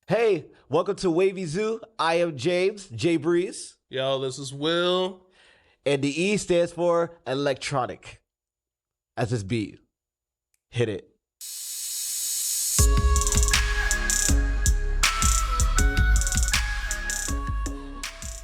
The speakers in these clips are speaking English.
Hey, welcome to Wavy Zoo. I am James, J Breeze, Yo, this is Will. and the E stands for electronic. As this beat, hit it.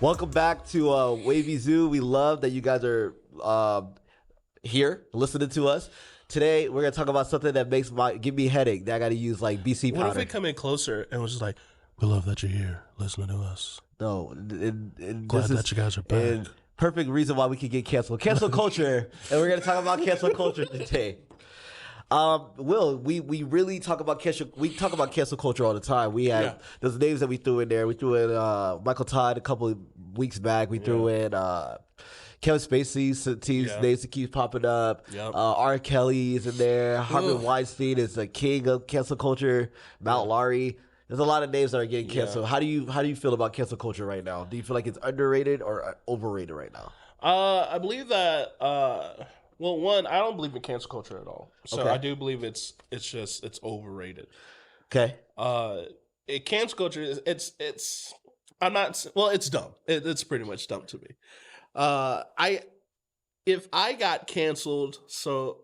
Welcome back to Wavy Zoo. We love that you guys are here listening to us. Today, we're gonna talk about something that give me a headache. That I gotta use like BC What if powder. we come in closer and was just like, we love that you're here listening to us. No, and Glad this that you guys are back. and perfect reason why we could get canceled. Cancel culture, and we're gonna talk about cancel culture today. Will, we really talk about cancel. We talk about cancel culture all the time. We have those names that we threw in there. We threw in Michael Todd a couple of weeks back. We threw in Kevin Spacey's names that keep popping up. Yep. R. Kelly is in there. Harvey Weinstein is the king of cancel culture. Mount Laurie. There's a lot of names that are getting canceled. How do you feel about cancel culture right now? Do you feel like it's underrated or overrated right now? I believe that. Well, one, I don't believe in cancel culture at all. So Okay. I do believe it's overrated. Okay. Cancel culture is it's. I'm not. Well, it's dumb. It's pretty much dumb to me. If I got canceled, so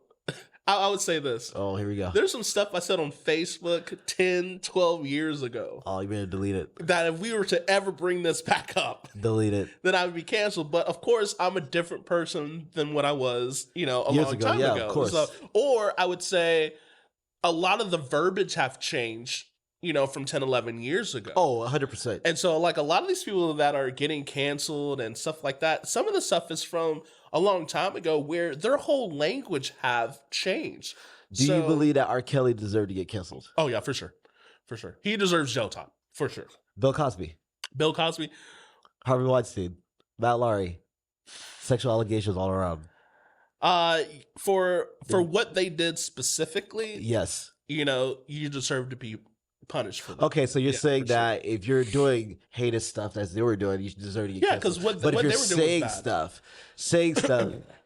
I would say this. Oh, here we go. There's some stuff I said on Facebook 10, 12 years ago Oh, you better delete it. that if we were to ever bring this back up, Delete it. then I would be canceled. But of course, I'm a different person than what I was, a Years long ago, time yeah, ago. of course. Or I would say a lot of the verbiage have changed, from 10, 11 years ago. Oh, 100%. And so, like, a lot of these people that are getting canceled and stuff like that, some of the stuff is from a long time ago where their whole language have changed. Do you believe that R. Kelly deserved to get canceled? Oh, yeah, for sure. For sure. He deserves jail time. For sure. Bill Cosby, Bill Cosby. Harvey Weinstein, Matt Laurie, sexual allegations all around. For what they did specifically, Yes. You deserve to be punished for that. Okay, so you're Yeah, saying for sure. that if you're doing heinous stuff as they were doing, you deserve to get Yeah, canceled. 'cause what but if they you're were doing was saying bad. stuff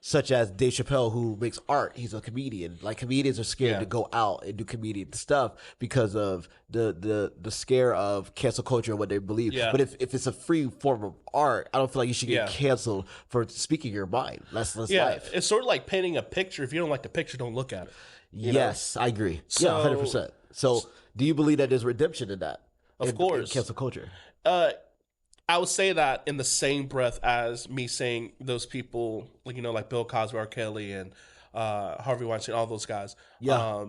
such as Dave Chappelle, who makes art, he's a comedian. Like comedians are scared to go out and do comedian stuff because of the scare of cancel culture and what they believe. Yeah. But if it's a free form of art, I don't feel like you should get Yeah. canceled for speaking your mind. That's life. It's sort of like painting a picture. If you don't like the picture, don't look at it. Yes, I agree. So- 100%. So, do you believe that there's redemption in that? Of in course. cancel culture. I would say that in the same breath as me saying those people, like Bill Cosby, R. Kelly, and Harvey Weinstein, all those guys. Yeah.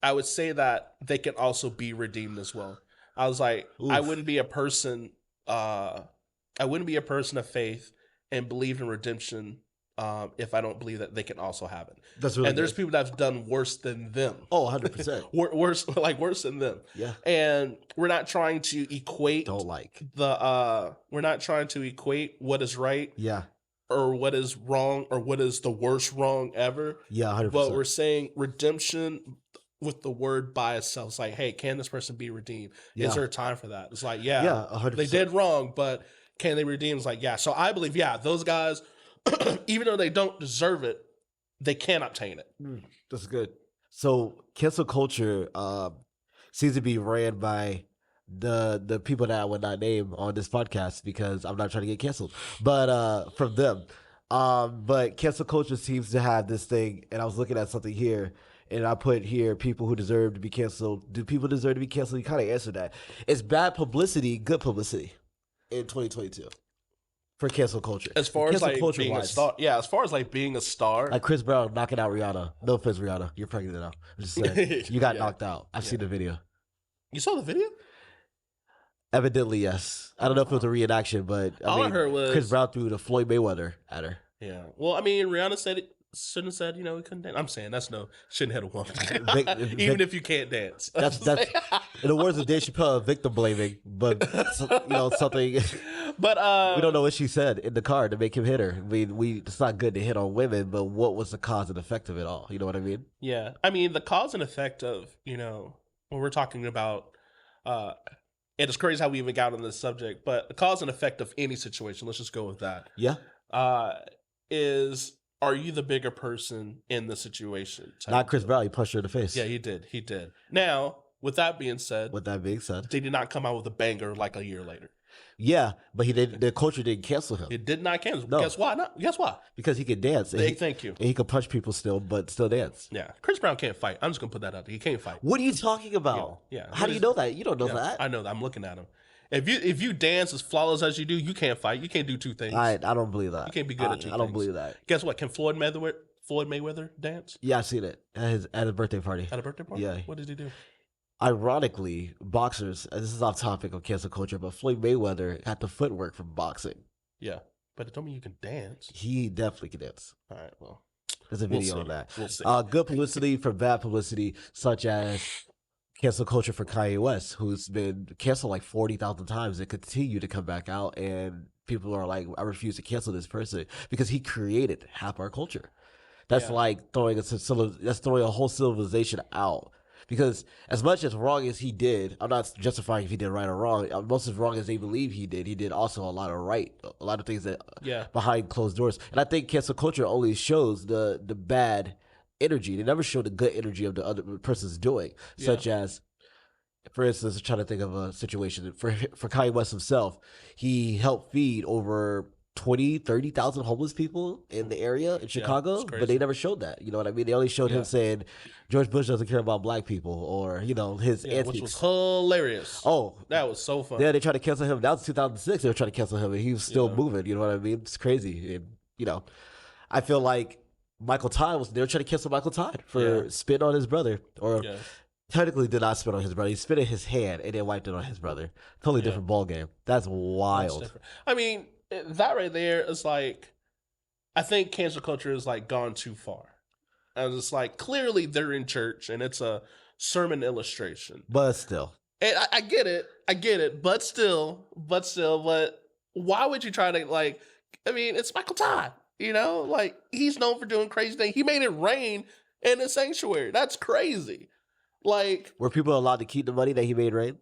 I would say that they can also be redeemed as well. I was like, I Oof. wouldn't be a person. I wouldn't be a person of faith and believe in redemption if I don't believe that they can also have it. That's really And there's good. people that have done worse than them. Oh, 100%. Worse than them. Yeah. And we're not trying to equate Don't like. we're not trying to equate what is right Yeah. or what is wrong or what is the worst wrong ever. Yeah, 100%. But we're saying redemption with the word by itself. It's like, hey, can this person be redeemed? Yeah. Is there a time for that? It's like, Yeah, 100%. they did wrong, but can they redeem? It's like, yeah. So I believe, those guys, even though they don't deserve it, they can obtain it. That's good. So, cancel culture seems to be ran by the people that I would not name on this podcast because I'm not trying to get canceled. But from them. But cancel culture seems to have this thing, and I was looking at something here, and I put here people who deserve to be canceled. Do people deserve to be canceled? You kind of answered that. It's bad publicity, good publicity in 2022 for cancel culture. As far as Cancel like culture being a wise. star, as far as like being a star, Like Chris Brown knocking out Rihanna. No offense, Rihanna. You're pregnant now. I'm just saying. You got Yeah. knocked out. I've seen the video. you saw the video? Evidently, yes. I don't know if it was a reenaction, but All I heard was- Chris Brown threw the Floyd Mayweather at her. Yeah. Well, I mean, Rihanna said it. Shouldn't have said, he couldn't dance. I'm saying shouldn't hit a woman, even if you can't dance. That's in the words of Dave Chappelle, victim blaming. But something But we don't know what she said in the car to make him hit her. I mean, it's not good to hit on women, but what was the cause and effect of it all? You know what I mean? Yeah, I mean the cause and effect of when we're talking about, it is crazy how we even got on this subject, but the cause and effect of any situation. Let's just go with that. Yeah. Is are you the bigger person in the situation? Not Chris Brown. He punched her in the face. Yeah, he did. He did. Now, With that being said, With that being said, they did not come out with a banger like a year later. yeah, but he did. The culture didn't cancel him It did not cancel. No. Guess why? Not guess why? because he could dance. And Thank you. he could punch people still, but still dance. Yeah, Chris Brown can't fight. I'm just gonna put that out there. He can't fight. What are you talking about? Yeah. How do you know that? You don't know Yeah, that. I know that. I'm looking at him. If you dance as flawless as you do, you can't fight. You can't do two things. I don't believe that. You can't be good at two I don't things. believe that. Guess what? Can Floyd Mayweather dance Yeah, I seen it at his birthday party. at a birthday party? Yeah. What did he do? Ironically, boxers. And this is off topic of cancel culture, but Floyd Mayweather had the footwork from boxing. Yeah, but it don't mean you can dance. He definitely can dance. All right. Well, There's a we'll video see. on that. We'll see. Good publicity for bad publicity, such as cancel culture for Kanye West, who's been canceled like 40,000 times and continue to come back out. And people are like, I refuse to cancel this person because he created half our culture. That's Yeah. like throwing a whole civilization out. Because as much as wrong as he did, I'm not justifying if he did right or wrong. Most as wrong as they believe he did also a lot of right, a lot of things that Yeah. behind closed doors. And I think cancel culture only shows the bad energy. They never show the good energy of the other person's doing, such as, for instance, I'm trying to think of a situation for Kanye West himself. He helped feed over 30,000 homeless people in the area in Chicago, it's crazy. but they never showed that. You know what I mean? They only showed Yeah. him saying George Bush doesn't care about black people, or his Yeah, which antics. was hilarious. Oh, That was so fun. yeah, they tried to cancel him. That was 2006. They were trying to cancel him, and he was still Yeah. moving. You know what I mean? It's crazy. And, I feel like Michael Todd they were trying to cancel Michael Todd for Yeah. spit on his brother, or Yeah. technically did not spit on his brother. He spit in his hand and then wiped it on his brother. Totally different ball game. That's That's wild. different. I mean, that right there is like, I think cancel culture is like gone too far. And it's like, clearly they're in church and it's a sermon illustration. But still, And I get it, but still, why would you try to like, I mean, it's Michael Todd, like he's known for doing crazy things. He made it rain in a sanctuary. That's crazy. Like, were people allowed to keep the money that he made rain?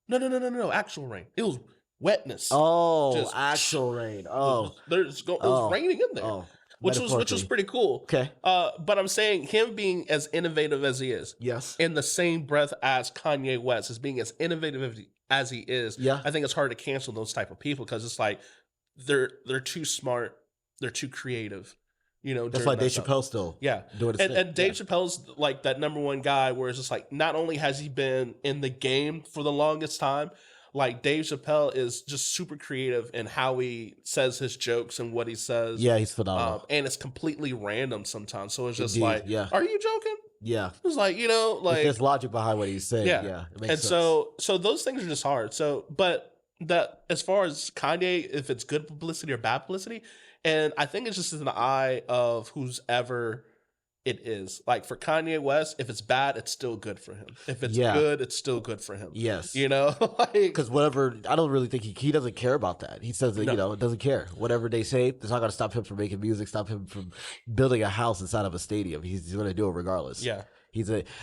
no, actual rain. It was wetness. Oh, Just- actual rain. Oh, it was Oh. raining in there. oh, which was metaphorically. pretty cool. Okay. But I'm saying him being as innovative as he is, Yes. in the same breath as Kanye West, as being as innovative as he is, Yeah. I think it's hard to cancel those type of people because it's like they're too smart, they're too creative. That's during why that Dave time. Chappelle still Yeah. doing his thing. And Dave Chappelle's like that number one guy where it's just like not only has he been in the game for the longest time, like Dave Chappelle is just super creative in how he says his jokes and what he says. Yeah, he's phenomenal. And it's completely random sometimes. So it's just Indeed, like, yeah. are you joking? Yeah. It's like, There's logic behind what he's saying. Yeah. Yeah. It makes and sense. so those things are just hard. So, but that as far as Kanye, if it's good publicity or bad publicity, and I think it's just in the eye of who's ever it is. Like for Kanye West, if it's bad, it's still good for him. If it's Yeah. good, it's still good for him. Yes. Like, Because whatever, I don't really think he doesn't care about that. He says that, No. it doesn't care. Whatever they say, it's not going to stop him from making music, stop him from building a house inside of a stadium. He's going to do it regardless. yeah.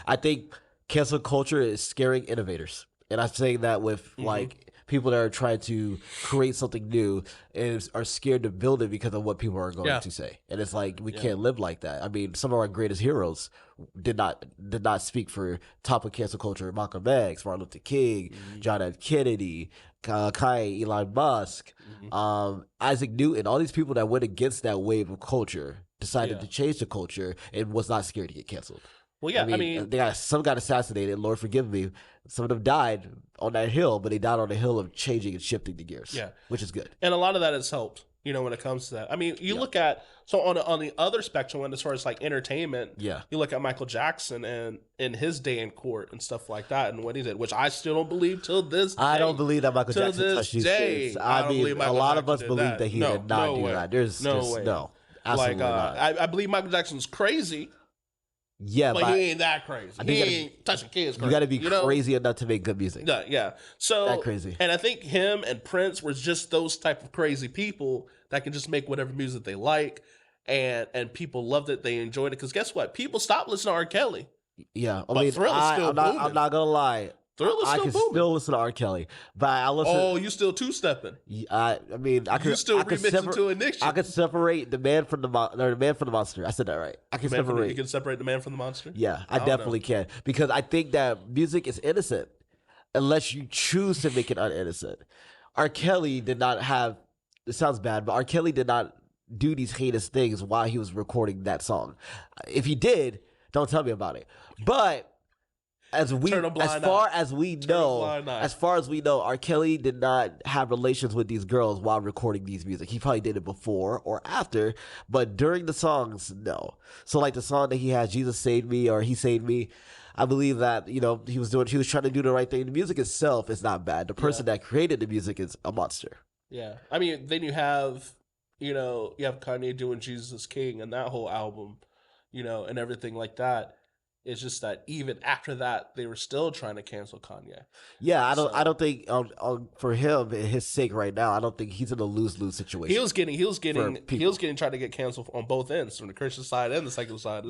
I think cancel culture is scaring innovators. And I'm saying that with like people that are trying to create something new and are scared to build it because of what people are going Yeah. to say. And it's like, we can't live like that. I mean, some of our greatest heroes did not speak for top of cancel culture. Malcolm X, Martin Luther King, John F. Kennedy, Elon Musk, Isaac Newton, all these people that went against that wave of culture decided Yeah. to change the culture and was not scared to get canceled. Well, yeah. I mean, some got assassinated. Lord forgive me. Some of them died on that hill, but they died on the hill of changing and shifting the gears. Yeah. Which is good. and a lot of that has helped. When it comes to that. I mean, you look at on the other spectrum, and as far as like entertainment, Yeah. you look at Michael Jackson and in his day in court and stuff like that, and what he did, which I still don't believe till this. I day. don't believe that Michael To Jackson this touched these day, kids. I don't I mean, believe a Michael lot of Jackson us did believe that. that he No, did not no do way. that. There's No just way. no. Absolutely not. I believe Michael Jackson's crazy, Yeah, but but he ain't that crazy. think He you gotta ain't touching kids. you got to be you know? crazy enough to make good music. Yeah. So That crazy. And I think him and Prince were just those type of crazy people that can just make whatever music they like, and people loved it. They enjoyed it because guess what? People stopped listening to R. Kelly. Yeah, I But mean, Thrill is still I'm not booming. gonna lie. Thriller's I still can booming. still listen to R. Kelly, but I listen. Oh, you still two-stepping. I mean, I could. You still I could remixing to Ignition. I could separate the man from the monster. I said that right. I can separate. You can separate the man from the monster? Yeah, I don't definitely can, because I think that music is innocent unless you choose to make it uninnocent. R. Kelly did not have. It sounds bad, but R. Kelly did not do these heinous things while he was recording that song. If he did, don't tell me about it. But as far as we know, R. Kelly did not have relations with these girls while recording these music. He probably did it before or after, but during the songs, no. So like the song that he has, Jesus Saved Me or He Saved Me, I believe that, he was trying to do the right thing. The music itself is not bad. The person that created the music is a monster. Yeah. I mean, then you have Kanye doing Jesus is King and that whole album, and everything like that. It's just that even after that, they were still trying to cancel Kanye. Yeah, I don't think for him, his sake right now, I don't think he's in a lose-lose situation. He was getting trying to get canceled on both ends, from the Christian side and the secular side.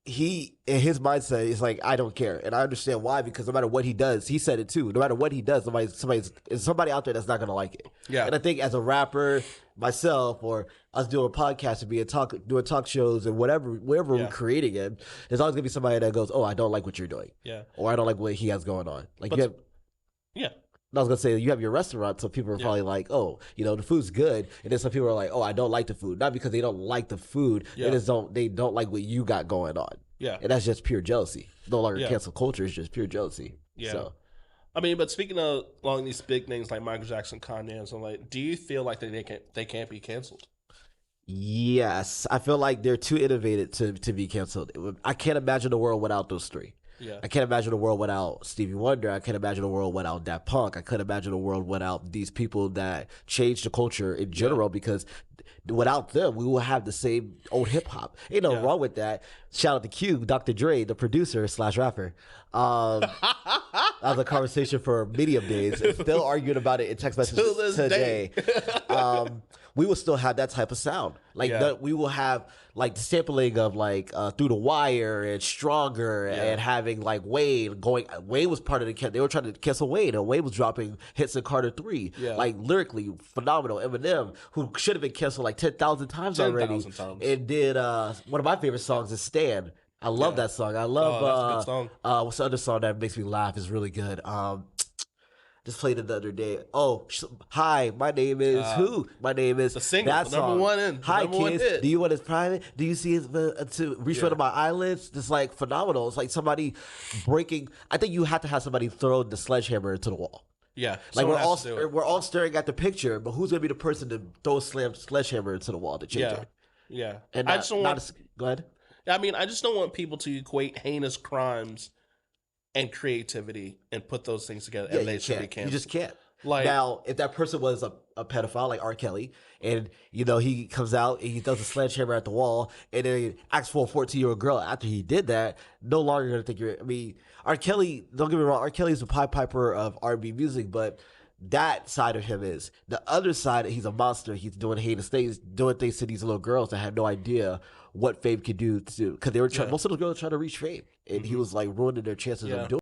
He in his mindset is like, I don't care, and I understand why, because no matter what he does, he said it too. No matter what he does, somebody out there that's not gonna like it. Yeah, and I think as a rapper, myself or us doing podcasts and doing talk shows and wherever we're creating it, there's always gonna be somebody that goes, "Oh, I don't like what you're doing," or "I don't like what he has going on." I was gonna say, you have your restaurant, so people are probably like, "Oh, the food's good," and then some people are like, "Oh, I don't like the food," not because they don't like the food, they don't like what you got going on. Yeah, and that's just pure jealousy. No longer cancel culture; it's just pure jealousy. Yeah. So, I mean, but speaking of along these big names like Michael Jackson, Kanye, and so do you feel like they can't be canceled? Yes, I feel like they're too innovative to be canceled. I can't imagine a world without those three. Yeah. I can't imagine a world without Stevie Wonder. I can't imagine a world without Daft Punk. I couldn't imagine a world without these people that changed the culture in general, because without them, we will have the same old hip hop. Ain't no wrong with that. Shout out to Q, Dr. Dre, the producer / rapper. That was a conversation for Medium days, and still arguing about it in text messages today. We will still have that type of sound. We will have the sampling of Through the Wire and Stronger and having Wayne going. Wayne was part of the. They were trying to cancel Wayne, and Wayne was dropping hits in Carter 3. Yeah. Lyrically phenomenal. Eminem, who should have been canceled 10,000 times already, and did one of my favorite songs is Stand. I love that song. I love that's a good song. What's the other song that makes me laugh? Is really good. Just played it the other day. Oh, hi, my name is who? My name is the single, that song. number one in. Hi, number kids. One hit. Do you want his private? Do you see his to reach one of my eyelids? Just phenomenal. It's like somebody breaking. I think you have to have somebody throw the sledgehammer into the wall. Yeah, we're all staring at the picture, but who's gonna be the person to throw a sledgehammer into the wall to change it? Yeah, and I just don't want. Go ahead. I mean, I just don't want people to equate heinous crimes and creativity and put those things together. Yeah, and they should be canceled. You just can't. Now, if that person was a pedophile like R. Kelly, and he comes out and he throws a sledgehammer at the wall, and then he asks for a 14-year-old girl after he did that, no longer gonna think you're. I mean, R. Kelly. Don't get me wrong. R. Kelly's a Pied Piper of R&B music, but that side of him is the other side. He's a monster. He's doing heinous things, doing things to these little girls that had no idea what fame could do to. Because they were most of those girls were trying to reach fame, and he was ruining their chances of doing.